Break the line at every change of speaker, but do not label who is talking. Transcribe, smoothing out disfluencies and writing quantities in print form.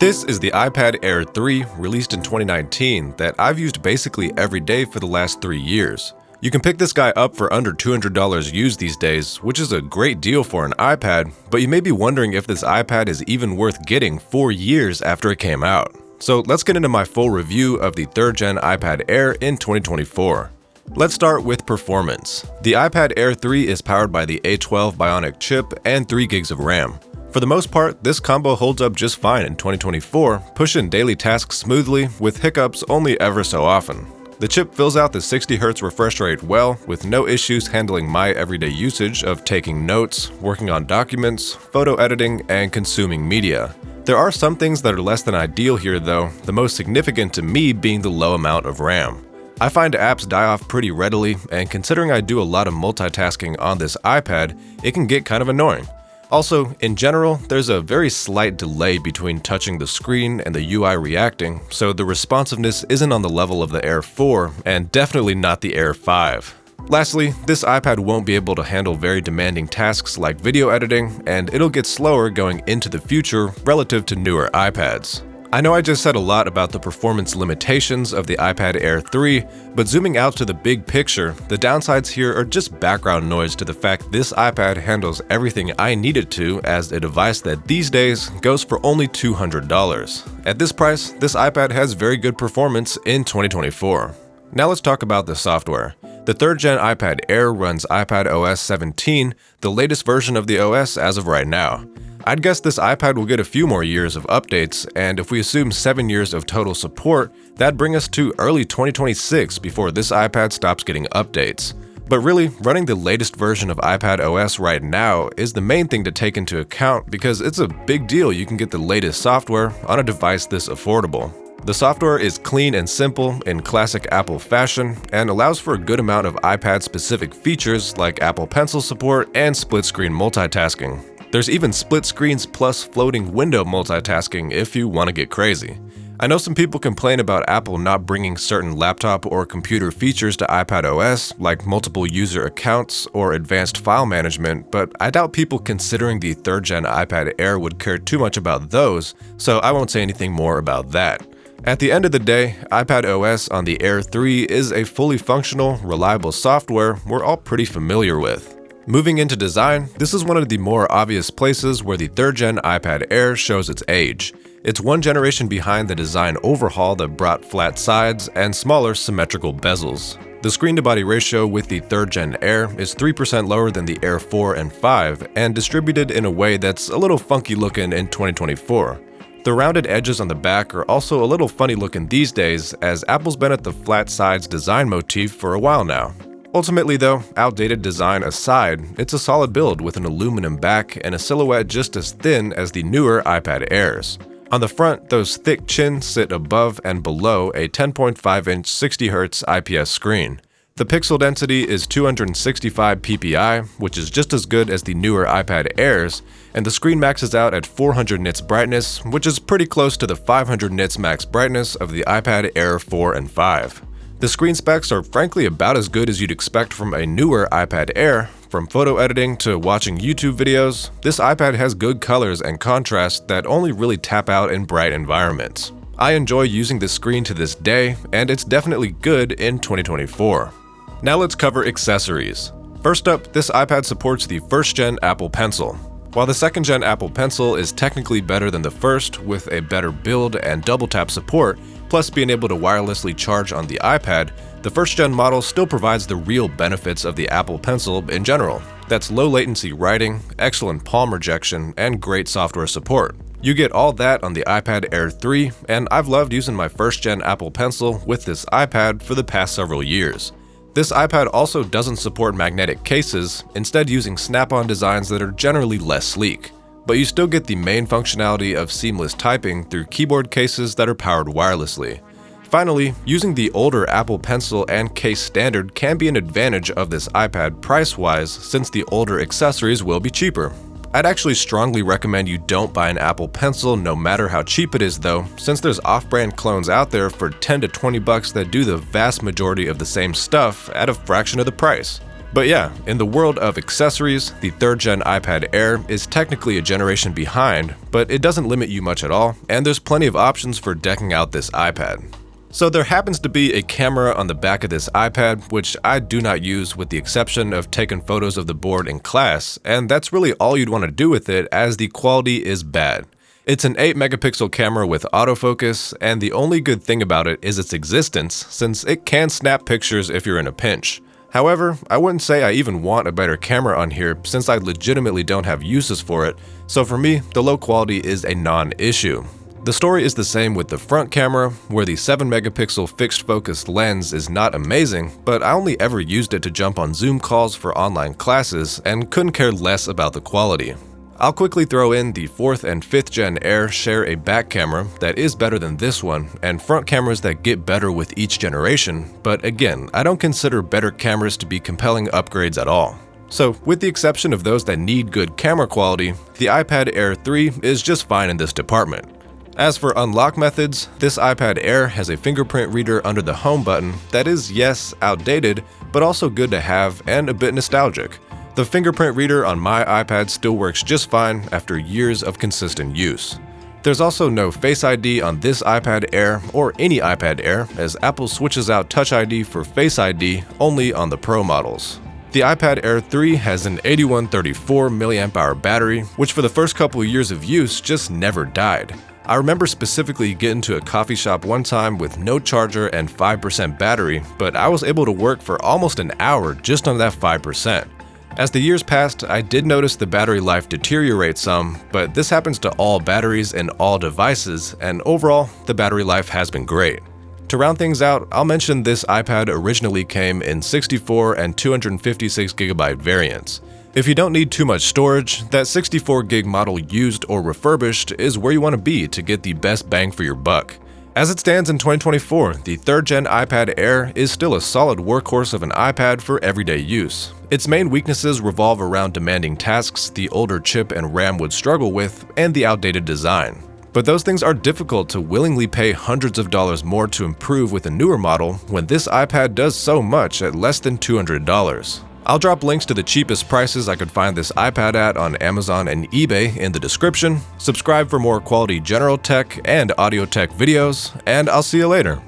This is the iPad Air 3, released in 2019, that I've used basically every day for the last 3 years. You can pick this guy up for under $200 used these days, which is a great deal for an iPad, but you may be wondering if this iPad is even worth getting 4 years after it came out. So let's get into my full review of the 3rd gen iPad Air in 2024. Let's start with performance. The iPad Air 3 is powered by the A12 Bionic chip and 3 gigs of RAM. For the most part, this combo holds up just fine in 2024, pushing daily tasks smoothly with hiccups only ever so often. The chip fills out the 60Hz refresh rate well, with no issues handling my everyday usage of taking notes, working on documents, photo editing, and consuming media. There are some things that are less than ideal here though, the most significant to me being the low amount of RAM. I find apps die off pretty readily, and considering I do a lot of multitasking on this iPad, it can get kind of annoying. Also, in general, there's a very slight delay between touching the screen and the UI reacting, so the responsiveness isn't on the level of the Air 4, and definitely not the Air 5. Lastly, this iPad won't be able to handle very demanding tasks like video editing, and it'll get slower going into the future relative to newer iPads. I know I just said a lot about the performance limitations of the iPad Air 3, but zooming out to the big picture, the downsides here are just background noise to the fact this iPad handles everything I need it to as a device that these days goes for only $200. At this price, this iPad has very good performance in 2024. Now let's talk about the software. The 3rd gen iPad Air runs iPad OS 17, the latest version of the OS as of right now. I'd guess this iPad will get a few more years of updates, and if we assume 7 years of total support, that'd bring us to early 2026 before this iPad stops getting updates. But really, running the latest version of iPad OS right now is the main thing to take into account because it's a big deal you can get the latest software on a device this affordable. The software is clean and simple in classic Apple fashion and allows for a good amount of iPad-specific features like Apple Pencil support and split-screen multitasking. There's even split screens plus floating window multitasking if you want to get crazy. I know some people complain about Apple not bringing certain laptop or computer features to iPad OS, like multiple user accounts or advanced file management, but I doubt people considering the 3rd gen iPad Air would care too much about those, so I won't say anything more about that. At the end of the day, iPad OS on the Air 3 is a fully functional, reliable software we're all pretty familiar with. Moving into design, this is one of the more obvious places where the 3rd gen iPad Air shows its age. It's one generation behind the design overhaul that brought flat sides and smaller symmetrical bezels. The screen-to-body ratio with the 3rd gen Air is 3% lower than the Air 4 and 5, and distributed in a way that's a little funky looking in 2024. The rounded edges on the back are also a little funny looking these days, as Apple's been at the flat sides design motif for a while now. Ultimately though, outdated design aside, it's a solid build with an aluminum back and a silhouette just as thin as the newer iPad Airs. On the front, those thick chins sit above and below a 10.5-inch 60Hz IPS screen. The pixel density is 265 ppi, which is just as good as the newer iPad Airs, and the screen maxes out at 400 nits brightness, which is pretty close to the 500 nits max brightness of the iPad Air 4 and 5. The screen specs are frankly about as good as you'd expect from a newer iPad Air. From photo editing to watching YouTube videos, this iPad has good colors and contrast that only really tap out in bright environments. I enjoy using this screen to this day, and it's definitely good in 2024. Now let's cover accessories. First up, this iPad supports the 1st gen Apple Pencil. While the 2nd gen Apple Pencil is technically better than the first with a better build and double tap support, plus being able to wirelessly charge on the iPad, the 1st gen model still provides the real benefits of the Apple Pencil in general. That's low latency writing, excellent palm rejection, and great software support. You get all that on the iPad Air 3, and I've loved using my 1st gen Apple Pencil with this iPad for the past several years. This iPad also doesn't support magnetic cases, instead using snap-on designs that are generally less sleek. But you still get the main functionality of seamless typing through keyboard cases that are powered wirelessly. Finally, using the older Apple Pencil and case standard can be an advantage of this iPad price-wise, since the older accessories will be cheaper. I'd actually strongly recommend you don't buy an Apple Pencil no matter how cheap it is though, since there's off-brand clones out there for $10 to $20 that do the vast majority of the same stuff at a fraction of the price. But yeah, in the world of accessories, the 3rd gen iPad Air is technically a generation behind, but it doesn't limit you much at all, and there's plenty of options for decking out this iPad. So there happens to be a camera on the back of this iPad, which I do not use with the exception of taking photos of the board in class, and that's really all you'd want to do with it as the quality is bad. It's an 8 megapixel camera with autofocus, and the only good thing about it is its existence, since it can snap pictures if you're in a pinch. However, I wouldn't say I even want a better camera on here since I legitimately don't have uses for it, so for me, the low quality is a non-issue. The story is the same with the front camera, where the 7 megapixel fixed focus lens is not amazing, but I only ever used it to jump on Zoom calls for online classes and couldn't care less about the quality. I'll quickly throw in the 4th and 5th gen Air share a back camera that is better than this one, and front cameras that get better with each generation, but again, I don't consider better cameras to be compelling upgrades at all. So, with the exception of those that need good camera quality, the iPad Air 3 is just fine in this department. As for unlock methods, this iPad Air has a fingerprint reader under the home button that is, yes, outdated, but also good to have and a bit nostalgic. The fingerprint reader on my iPad still works just fine after years of consistent use. There's also no Face ID on this iPad Air or any iPad Air, as Apple switches out Touch ID for Face ID only on the Pro models. The iPad Air 3 has an 8134 mAh battery, which for the first couple of years of use just never died. I remember specifically getting to a coffee shop one time with no charger and 5% battery, but I was able to work for almost an hour just on that 5%. As the years passed, I did notice the battery life deteriorate some, but this happens to all batteries and all devices, and overall, the battery life has been great. To round things out, I'll mention this iPad originally came in 64 and 256GB variants. If you don't need too much storage, that 64GB model used or refurbished is where you want to be to get the best bang for your buck. As it stands in 2024, the 3rd gen iPad Air is still a solid workhorse of an iPad for everyday use. Its main weaknesses revolve around demanding tasks the older chip and RAM would struggle with, and the outdated design. But those things are difficult to willingly pay hundreds of dollars more to improve with a newer model when this iPad does so much at less than $200. I'll drop links to the cheapest prices I could find this iPad at on Amazon and eBay in the description. Subscribe for more quality general tech and audio tech videos, and I'll see you later.